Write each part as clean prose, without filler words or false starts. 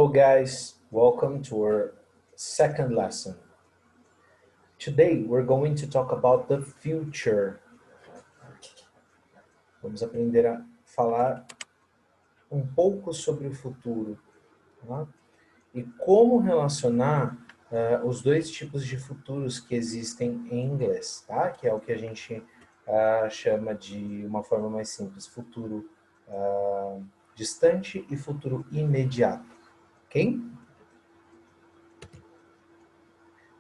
Hello guys, welcome to our second lesson. Today we're going to talk about the future. Vamos aprender a falar um pouco sobre o futuro, tá? E como relacionar os dois tipos de futuros que existem em inglês, tá? Que é o que a gente chama de uma forma mais simples, futuro distante e futuro imediato, ok?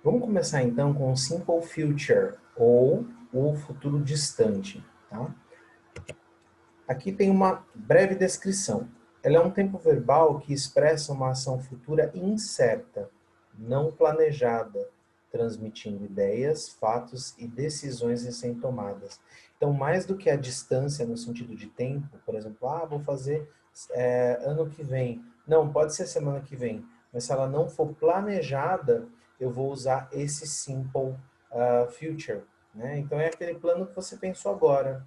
Vamos começar então com o simple future, ou o futuro distante, tá? Aqui tem uma breve descrição. Ela é um tempo verbal que expressa uma ação futura incerta, não planejada, transmitindo ideias, fatos e decisões recém-tomadas. Então, mais do que a distância no sentido de tempo, por exemplo, vou fazer ano que vem. Não, pode ser semana que vem, mas se ela não for planejada, eu vou usar esse simple future, né? Então, é aquele plano que você pensou agora.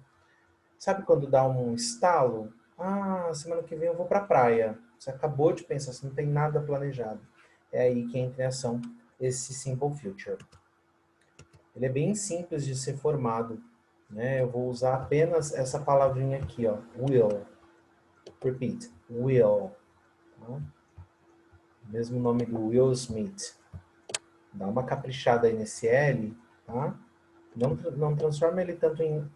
Sabe quando dá um estalo? Semana que vem eu vou para a praia. Você acabou de pensar, você não tem nada planejado. É aí que entra em ação esse simple future. Ele é bem simples de ser formado, né? Eu vou usar apenas essa palavrinha aqui, ó, will. Repeat, will. Tá? Mesmo nome do Will Smith. Dá uma caprichada aí nesse L, tá? Não transforma ele tanto em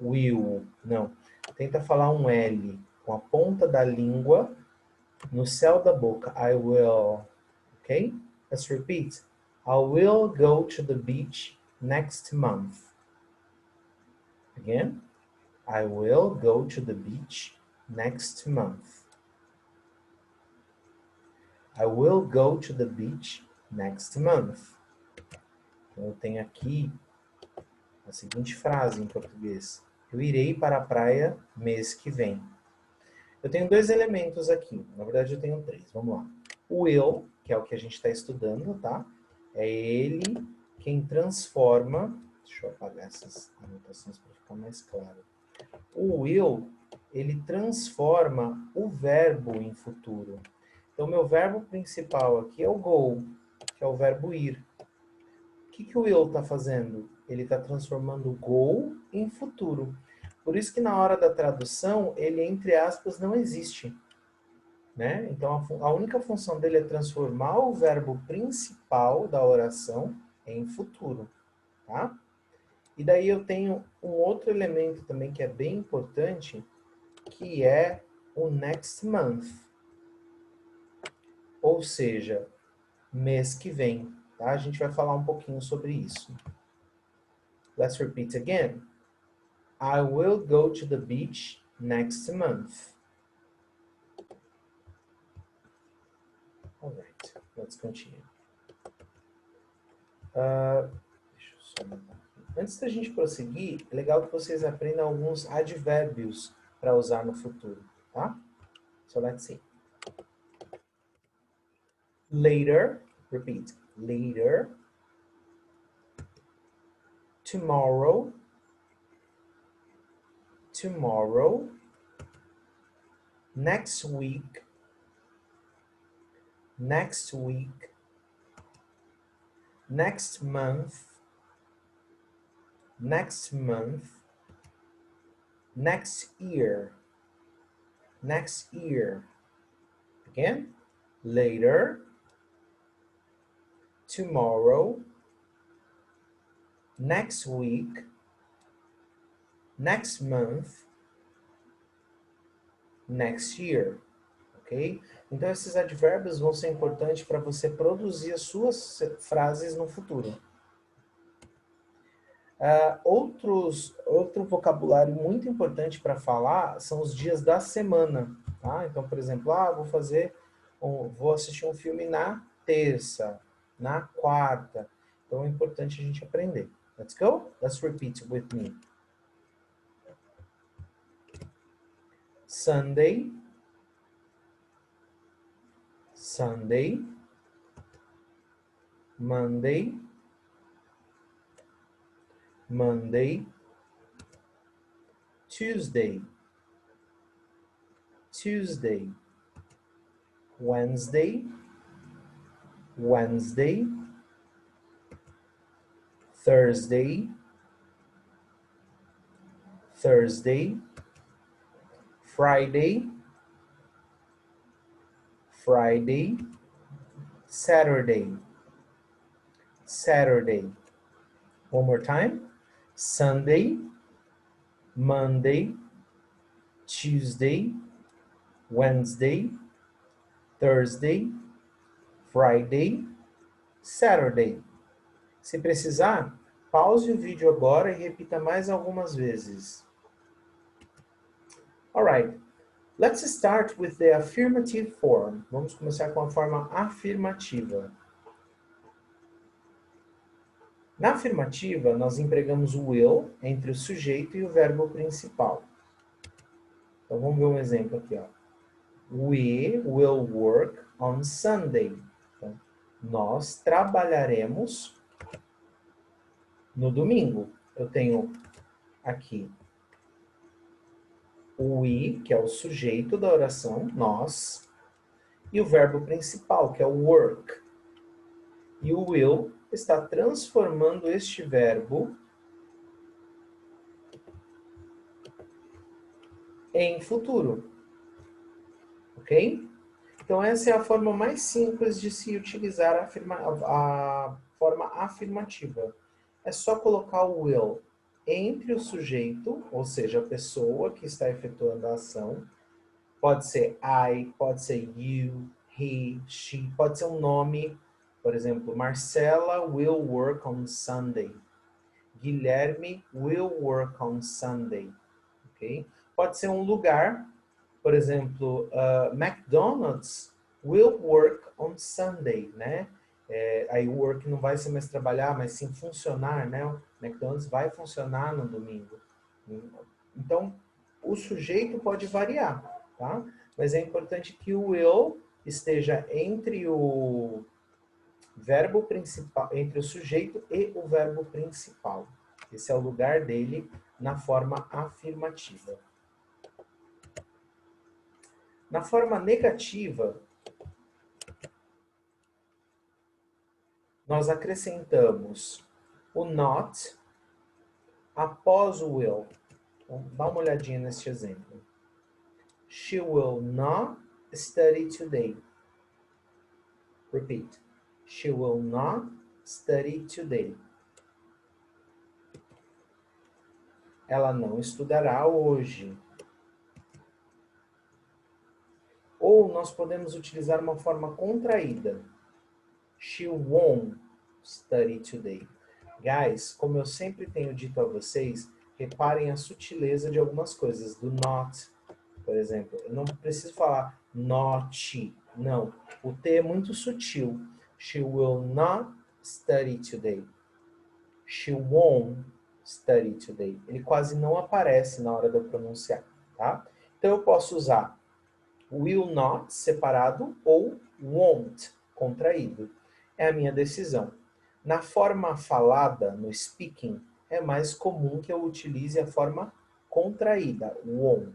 will, não. Tenta falar um L com a ponta da língua no céu da boca. I will, ok? Let's repeat. I will go to the beach next month. Again. I will go to the beach next month. I will go to the beach next month. Então, eu tenho aqui a seguinte frase em português. Eu irei para a praia mês que vem. Eu tenho dois elementos aqui. Na verdade, eu tenho três. Vamos lá. O will, que é o que a gente está estudando, tá? É ele quem transforma... Deixa eu apagar essas anotações para ficar mais claro. O will, ele transforma o verbo em futuro. Então, meu verbo principal aqui é o go, que é o verbo ir. O que o will está fazendo? Ele está transformando o go em futuro. Por isso que na hora da tradução, ele, entre aspas, não existe. Né? Então, a única função dele é transformar o verbo principal da oração em futuro. Tá? E daí eu tenho um outro elemento também que é bem importante, que é o next month. Ou seja, mês que vem. Tá? A gente vai falar um pouquinho sobre isso. Let's repeat again. I will go to the beach next month. All right, let's continue. Deixa eu só anotar aqui. Antes da gente prosseguir, é legal que vocês aprendam alguns advérbios para usar no futuro, tá? So let's see. Later, repeat, later. Tomorrow, tomorrow. Next week, next week. Next month, next month. Next year, next year. Again, later, tomorrow, next week, next month, next year, ok? Então, esses advérbios vão ser importantes para você produzir as suas frases no futuro. Outro vocabulário muito importante para falar são os dias da semana, tá? Então, por exemplo, vou assistir um filme na terça, na quarta. Então, é importante a gente aprender. Let's go? Let's repeat with me. Sunday, Sunday, Monday, Monday, Tuesday, Tuesday, Wednesday, Wednesday, Thursday, Thursday, Friday, Friday, Saturday, Saturday. One more time. Sunday, Monday, Tuesday, Wednesday, Thursday, Friday, Saturday. Se precisar, pause o vídeo agora e repita mais algumas vezes. Alright, let's start with the affirmative form. Vamos começar com a forma afirmativa. Na afirmativa, nós empregamos o will entre o sujeito e o verbo principal. Então, vamos ver um exemplo aqui, ó. We will work on Sunday. Então, nós trabalharemos no domingo. Eu tenho aqui o we, que é o sujeito da oração, nós, e o verbo principal, que é o work. E o will está transformando este verbo em futuro. Ok? Então, essa é a forma mais simples de se utilizar a forma afirmativa. É só colocar o will entre o sujeito, ou seja, a pessoa que está efetuando a ação. Pode ser I, pode ser you, he, she, pode ser um nome. Por exemplo, Marcela will work on Sunday. Guilherme will work on Sunday. Okay? Pode ser um lugar. Por exemplo, McDonald's will work on Sunday, né? Aí work não vai ser mais trabalhar, mas sim funcionar, né? O McDonald's vai funcionar no domingo. Então, o sujeito pode variar, tá? Mas é importante que o will esteja entre o verbo principal, entre o sujeito e o verbo principal. Esse é o lugar dele na forma afirmativa. Na forma negativa, nós acrescentamos o not após o will. Então, dá uma olhadinha neste exemplo. She will not study today. Repeat. She will not study today. Ela não estudará hoje. Ou nós podemos utilizar uma forma contraída. She won't study today. Guys, como eu sempre tenho dito a vocês, reparem a sutileza de algumas coisas. Do not, por exemplo. Eu não preciso falar not. Não. O T é muito sutil. She will not study today. She won't study today. Ele quase não aparece na hora de eu pronunciar, tá? Então eu posso usar will not separado ou won't contraído. É a minha decisão. Na forma falada, no speaking, é mais comum que eu utilize a forma contraída, won't.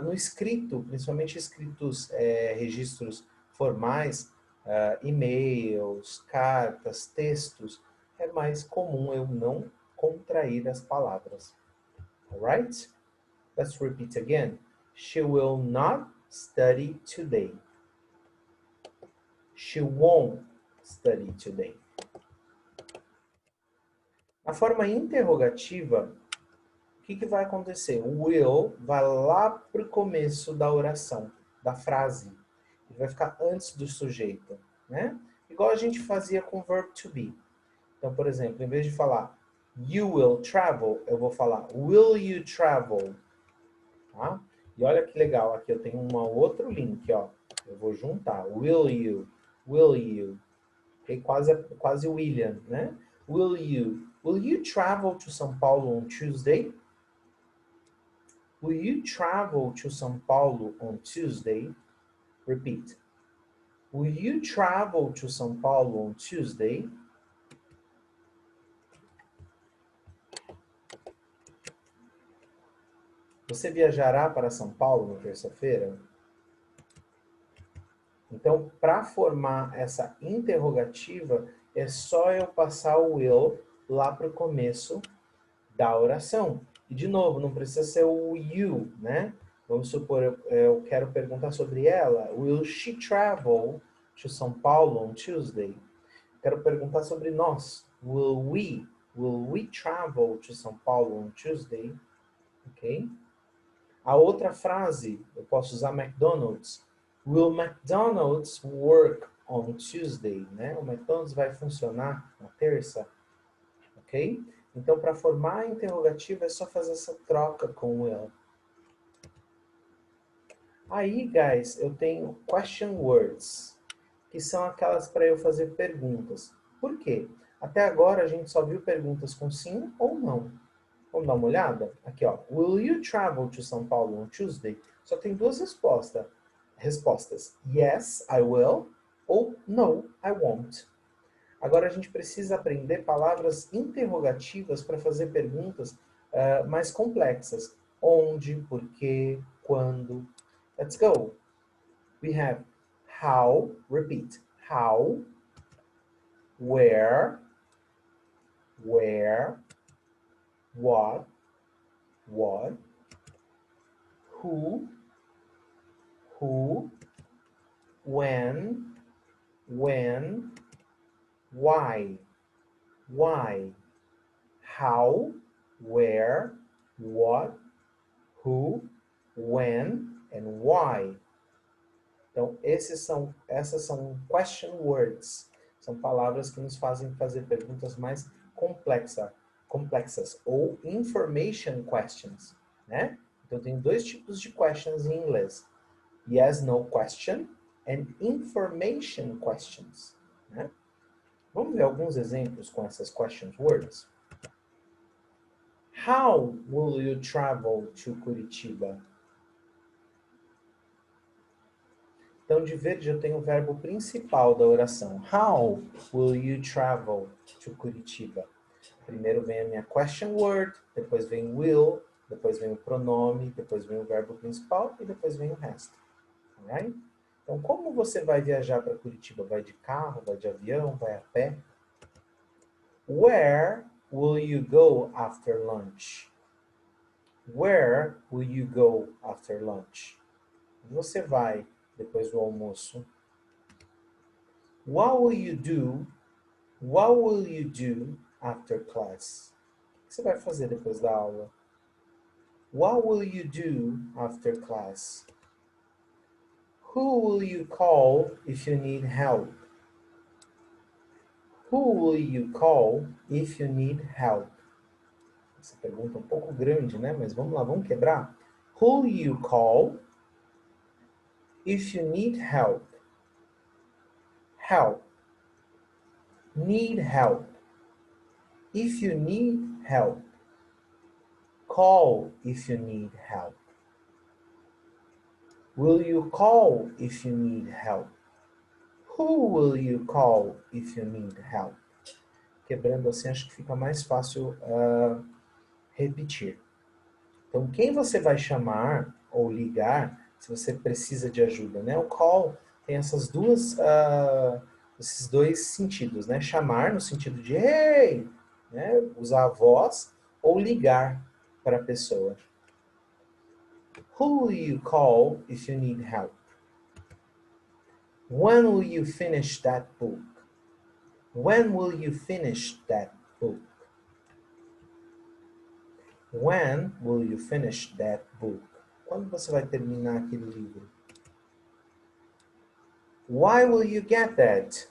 No escrito, principalmente escritos, registros formais, e-mails, cartas, textos, é mais comum eu não contrair as palavras. Alright? Let's repeat again. She will not study today. She won't study today. Na forma interrogativa, o que vai acontecer? O will vai lá para o começo da oração, da frase. Ele vai ficar antes do sujeito, né? Igual a gente fazia com o verb to be. Então, por exemplo, em vez de falar you will travel, eu vou falar will you travel? Tá? E olha que legal, aqui eu tenho um outro link, ó. Eu vou juntar. Will you? Will you? Okay? Quase William, né? Will you travel to São Paulo on Tuesday? Will you travel to São Paulo on Tuesday? Repeat. Will you travel to São Paulo on Tuesday? Você viajará para São Paulo na terça-feira? Então, para formar essa interrogativa, é só eu passar o will lá para o começo da oração. E, de novo, não precisa ser o you, né? Vamos supor, eu quero perguntar sobre ela. Will she travel to São Paulo on Tuesday? Quero perguntar sobre nós. Will we travel to São Paulo on Tuesday? Ok? A outra frase, eu posso usar McDonald's. Will McDonald's work on Tuesday? Né? O McDonald's vai funcionar na terça? Ok? Então, para formar a interrogativa, é só fazer essa troca com will. Aí, guys, eu tenho question words, que são aquelas para eu fazer perguntas. Por quê? Até agora a gente só viu perguntas com sim ou não. Vamos dar uma olhada? Aqui, ó. Will you travel to São Paulo on Tuesday? Só tem duas respostas. Yes, I will. Ou no, I won't. Agora a gente precisa aprender palavras interrogativas para fazer perguntas mais complexas. Onde, por quê, quando. Let's go. We have how, repeat. How, where, what, who, when, why, how, where, what, who, when, and why. Então, essas são question words. São palavras que nos fazem fazer perguntas mais complexas ou information questions, né? Então, tem dois tipos de questions em inglês. Yes, no question and information questions, né? Vamos ver alguns exemplos com essas question words? How will you travel to Curitiba? Então, de verde eu tenho o verbo principal da oração. How will you travel to Curitiba? Primeiro vem a minha question word, depois vem will, depois vem o pronome, depois vem o verbo principal e depois vem o resto. Alright? Então, como você vai viajar para Curitiba? Vai de carro, vai de avião, vai a pé? Where will you go after lunch? Where will you go after lunch? Você vai depois do almoço. What will you do? What will you do after class? O que você vai fazer depois da aula? What will you do after class? Who will you call if you need help? Who will you call if you need help? Essa pergunta é um pouco grande, né? Mas vamos lá, vamos quebrar. Who will you call if you need help? Help. Need help. If you need help. Call if you need help. Will you call if you need help? Who will you call if you need help? Quebrando assim, acho que fica mais fácil repetir. Então, quem você vai chamar ou ligar se você precisa de ajuda, né? O call tem esses dois sentidos, né? Chamar no sentido de hey, né? Usar a voz, ou ligar para a pessoa. Who will you call if you need help? When will you finish that book? When will you finish that book? When will you finish that book? Quando você vai terminar aquele livro? Why will you get that?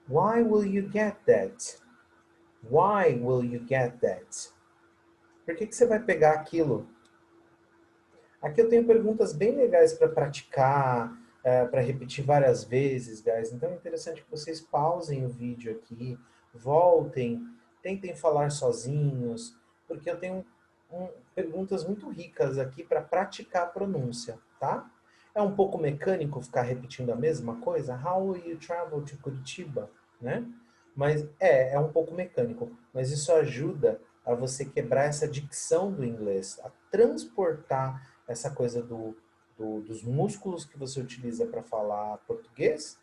Why will you get that? Why will you get that? Por que você vai pegar aquilo? Aqui eu tenho perguntas bem legais para praticar, para repetir várias vezes, guys. Então é interessante que vocês pausem o vídeo aqui, voltem, tentem falar sozinhos, porque eu tenho perguntas muito ricas aqui para praticar a pronúncia, tá? É um pouco mecânico ficar repetindo a mesma coisa? How will you travel to Curitiba? Né? Mas é um pouco mecânico, mas isso ajuda a você quebrar essa dicção do inglês, a transportar essa coisa do dos músculos que você utiliza para falar português,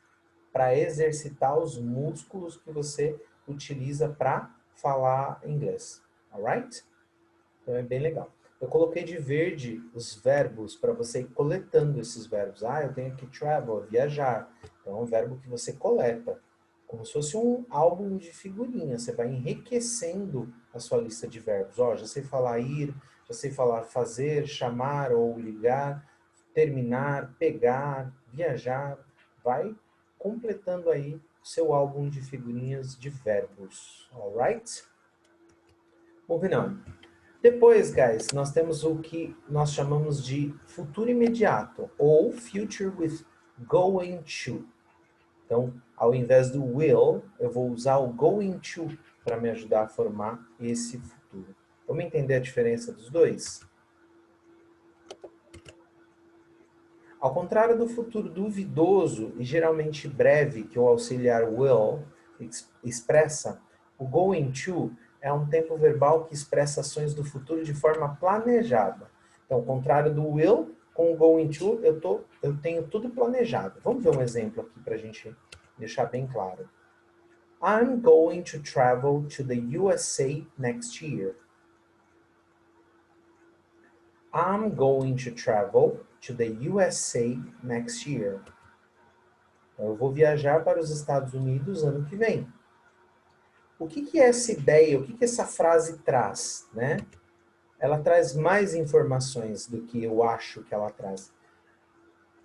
para exercitar os músculos que você utiliza para falar inglês. Alright? Então é bem legal. Eu coloquei de verde os verbos para você ir coletando esses verbos. Ah, eu tenho que travel, viajar. Então é um verbo que você coleta. Como se fosse um álbum de figurinhas. Você vai enriquecendo a sua lista de verbos. Ó, já sei falar ir, já sei falar fazer, chamar ou ligar, terminar, pegar, viajar. Vai completando aí o seu álbum de figurinhas de verbos. Alright? Moving on. Depois, guys, nós temos o que nós chamamos de futuro imediato, ou future with going to. Então, ao invés do will, eu vou usar o going to para me ajudar a formar esse futuro. Vamos entender a diferença dos dois? Ao contrário do futuro duvidoso e geralmente breve que o auxiliar will expressa, o going to é um tempo verbal que expressa ações do futuro de forma planejada. Então, ao contrário do will, com o going to, eu tenho tudo planejado. Vamos ver um exemplo aqui para a gente deixar bem claro. I'm going to travel to the USA next year. I'm going to travel to the USA next year. Então, eu vou viajar para os Estados Unidos ano que vem. O que é essa ideia, o que essa frase traz, né? Ela traz mais informações do que eu acho que ela traz.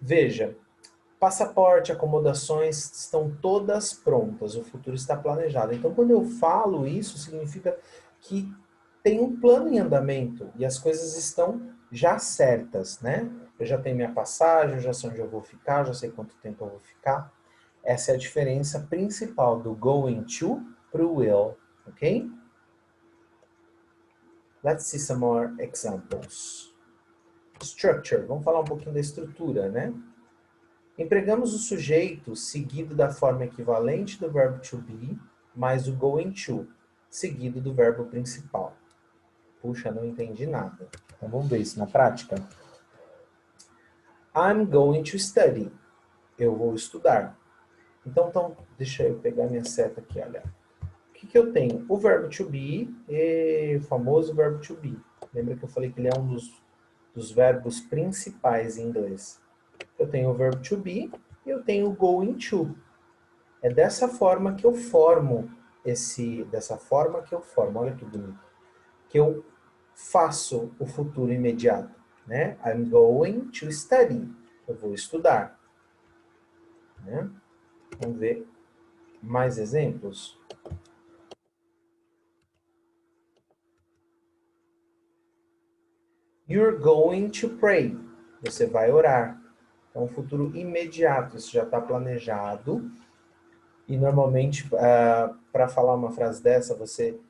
Veja, passaporte, acomodações estão todas prontas, o futuro está planejado. Então, quando eu falo isso, significa que tem um plano em andamento e as coisas estão já certas, né? Eu já tenho minha passagem, eu já sei onde eu vou ficar, já sei quanto tempo eu vou ficar. Essa é a diferença principal do going to para o will, ok? Let's see some more examples. Structure, vamos falar um pouquinho da estrutura, né? Empregamos o sujeito seguido da forma equivalente do verbo to be, mais o going to, seguido do verbo principal. Puxa, não entendi nada. Então vamos ver isso na prática. I'm going to study. Eu vou estudar. Então deixa eu pegar minha seta aqui, olha. O que eu tenho? O verbo to be, o famoso verbo to be. Lembra que eu falei que ele é um dos verbos principais em inglês. Eu tenho o verbo to be e eu tenho o going to. É dessa forma que eu formo olha que bonito, que eu faço o futuro imediato, né? I'm going to study. Eu vou estudar. Né? Vamos ver mais exemplos? You're going to pray. Você vai orar. É um futuro imediato, isso já está planejado. E normalmente, para falar uma frase dessa, você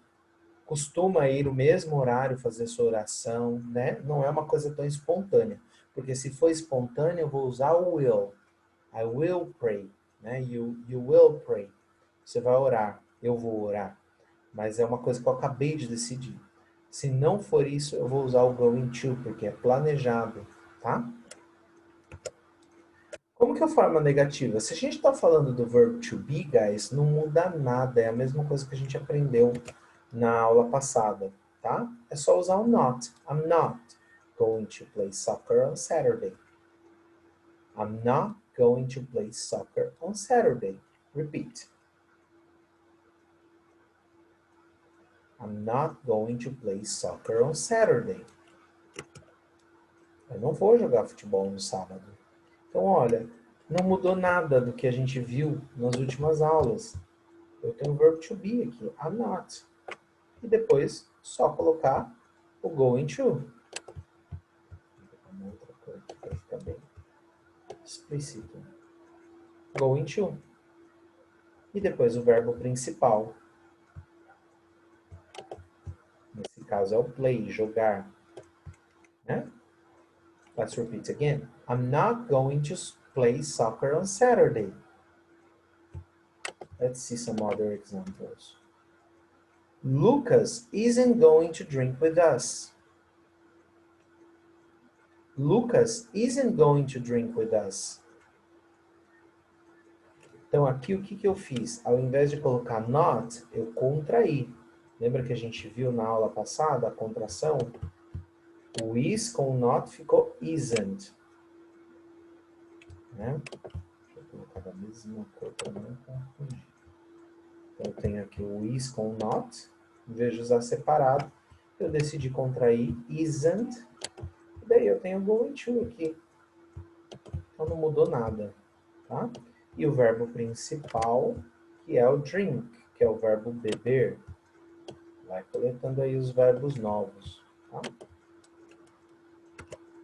costuma ir no mesmo horário fazer sua oração, né? Não é uma coisa tão espontânea. Porque se for espontânea, eu vou usar o will. I will pray, né? You will pray. Você vai orar, eu vou orar. Mas é uma coisa que eu acabei de decidir. Se não for isso, eu vou usar o going to, porque é planejado, tá? Como que é a forma negativa? Se a gente está falando do verbo to be, guys, não muda nada. É a mesma coisa que a gente aprendeu na aula passada, tá? É só usar o not. I'm not going to play soccer on Saturday. I'm not going to play soccer on Saturday. Repeat. I'm not going to play soccer on Saturday. Eu não vou jogar futebol no sábado. Então, olha, não mudou nada do que a gente viu nas últimas aulas. Eu tenho o verbo to be aqui, I'm not. E depois, só colocar o going to. Vou colocar uma outra cor aqui para ficar bem explícito. Going to. E depois o verbo principal. Nesse caso é o play, jogar. Né? Let's repeat again. I'm not going to play soccer on Saturday. Let's see some other examples. Lucas isn't going to drink with us. Lucas isn't going to drink with us. Então, aqui o que eu fiz? Ao invés de colocar not, eu contraí. Lembra que a gente viu na aula passada a contração? O is com o not ficou isn't. Né? Deixa eu colocar da mesma cor para não confundir. Então, eu tenho aqui o is com o not. Em vez de usar separado, eu decidi contrair isn't. E daí eu tenho going to aqui. Então, não mudou nada. Tá? E o verbo principal, que é o drink, que é o verbo beber. Vai coletando aí os verbos novos. Tá?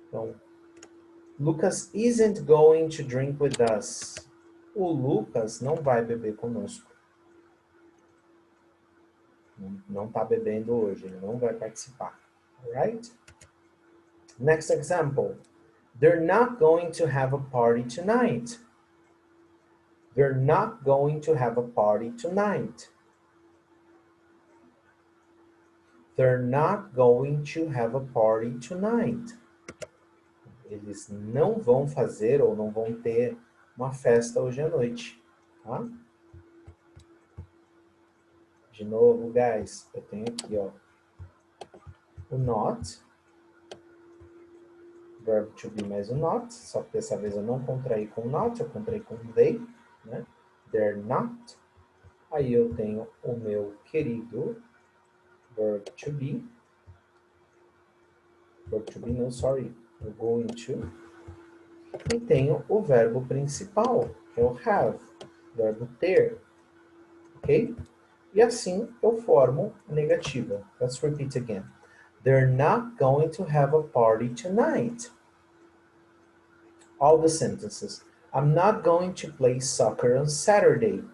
Então, Lucas isn't going to drink with us. O Lucas não vai beber conosco. Não está bebendo hoje, ele não vai participar. Alright? Next example. They're not going to have a party tonight. They're not going to have a party tonight. They're not going to have a party tonight. Eles não vão fazer ou não vão ter uma festa hoje à noite. Tá? De novo, guys, eu tenho aqui, ó, o not, verbo to be mais o not, só que dessa vez eu não contraí com not, eu contraí com they, né? They're not. Aí eu tenho o meu querido verb to be não, sorry, o going to, e tenho o verbo principal, que é o have, verbo ter, ok? E assim eu formo a negativa. Let's repeat again. They're not going to have a party tonight. All the sentences. I'm not going to play soccer on Saturday.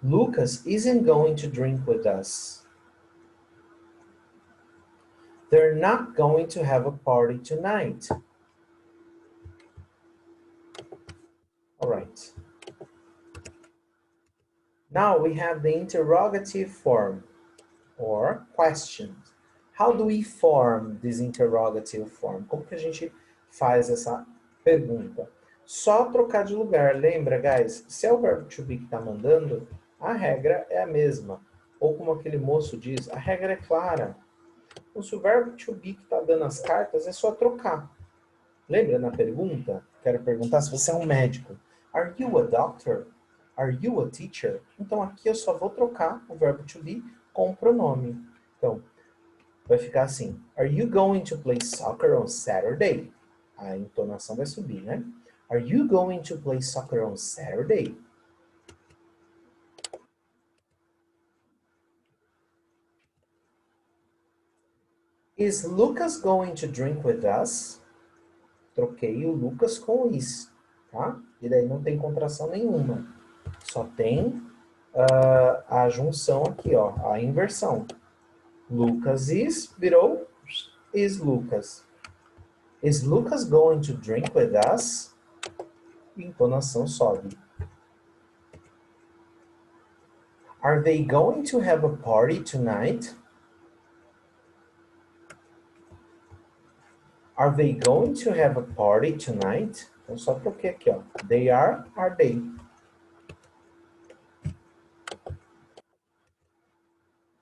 Lucas isn't going to drink with us. They're not going to have a party tonight. All right. Now we have the interrogative form or questions. How do we form this interrogative form? Como que a gente faz essa pergunta? Só trocar de lugar. Lembra, guys? Se é o verbo to be que está mandando, a regra é a mesma. Ou como aquele moço diz, a regra é clara. Então, se o verbo to be que está dando as cartas, é só trocar. Lembra na pergunta? Quero perguntar se você é um médico. Are you a doctor? Are you a teacher? Então, aqui eu só vou trocar o verbo to be com o pronome. Então, vai ficar assim. Are you going to play soccer on Saturday? A entonação vai subir, né? Are you going to play soccer on Saturday? Is Lucas going to drink with us? Troquei o Lucas com o is, tá? E daí não tem contração nenhuma. Só tem a junção aqui, ó, a inversão. Lucas is virou is Lucas. Is Lucas going to drink with us? Entonação sobe. Are they going to have a party tonight? Are they going to have a party tonight? Então só troquei aqui, ó. They are they?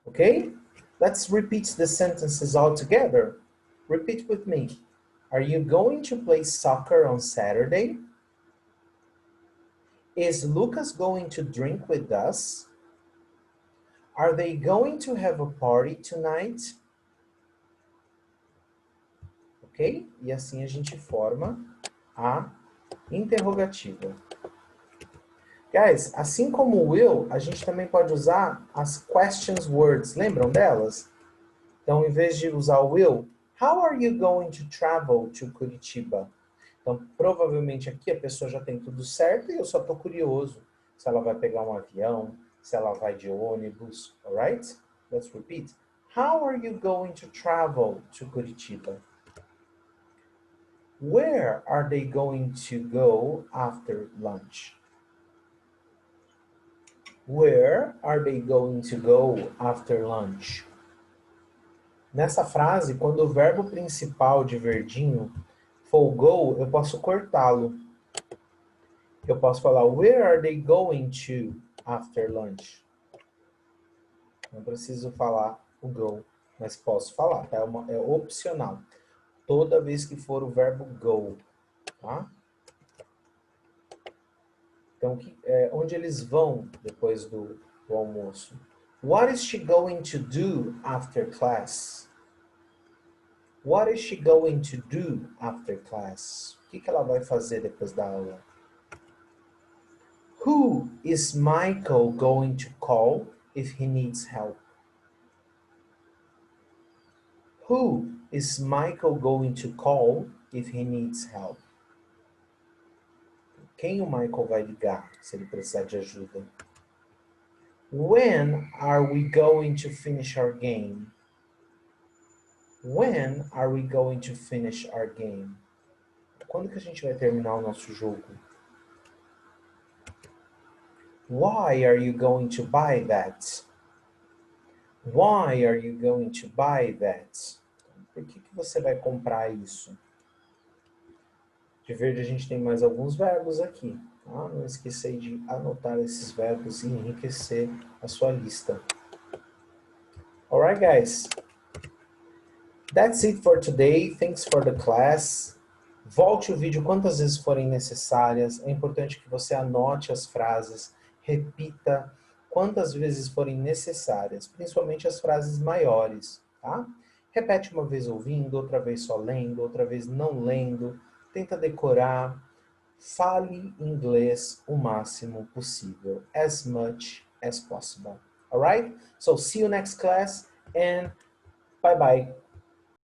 Okay? Let's repeat the sentences all together. Repeat with me. Are you going to play soccer on Saturday? Is Lucas going to drink with us? Are they going to have a party tonight? Ok? E assim a gente forma a interrogativa. Guys, assim como o will, a gente também pode usar as questions words. Lembram delas? Então, em vez de usar o will, how are you going to travel to Curitiba? Então, provavelmente aqui a pessoa já tem tudo certo e eu só estou curioso se ela vai pegar um avião, se ela vai de ônibus, alright? Let's repeat. How are you going to travel to Curitiba? Where are they going to go after lunch? Where are they going to go after lunch? Nessa frase, quando o verbo principal de verdinho for go, eu posso cortá-lo. Eu posso falar, where are they going to after lunch? Não preciso falar o go, mas posso falar, tá? É opcional. Toda vez que for o verbo go, tá? Então, onde eles vão depois do almoço? What is she going to do after class? What is she going to do after class? O que ela vai fazer depois da aula? Who is Michael going to call if he needs help? Who is Michael going to call if he needs help? Quem o Michael vai ligar se ele precisar de ajuda? When are we going to finish our game? When are we going to finish our game? Quando que a gente vai terminar o nosso jogo? Why are you going to buy that? Why are you going to buy that? Por que você vai comprar isso? De verde a gente tem mais alguns verbos aqui. Tá? Não esqueça de anotar esses verbos e enriquecer a sua lista. Alright, guys. That's it for today. Thanks for the class. Volte o vídeo quantas vezes forem necessárias. É importante que você anote as frases, repita quantas vezes forem necessárias, principalmente as frases maiores, tá? Repete uma vez ouvindo, outra vez só lendo, outra vez não lendo. Tenta decorar. Fale inglês o máximo possível, as much as possible. Alright? So see you next class and bye bye.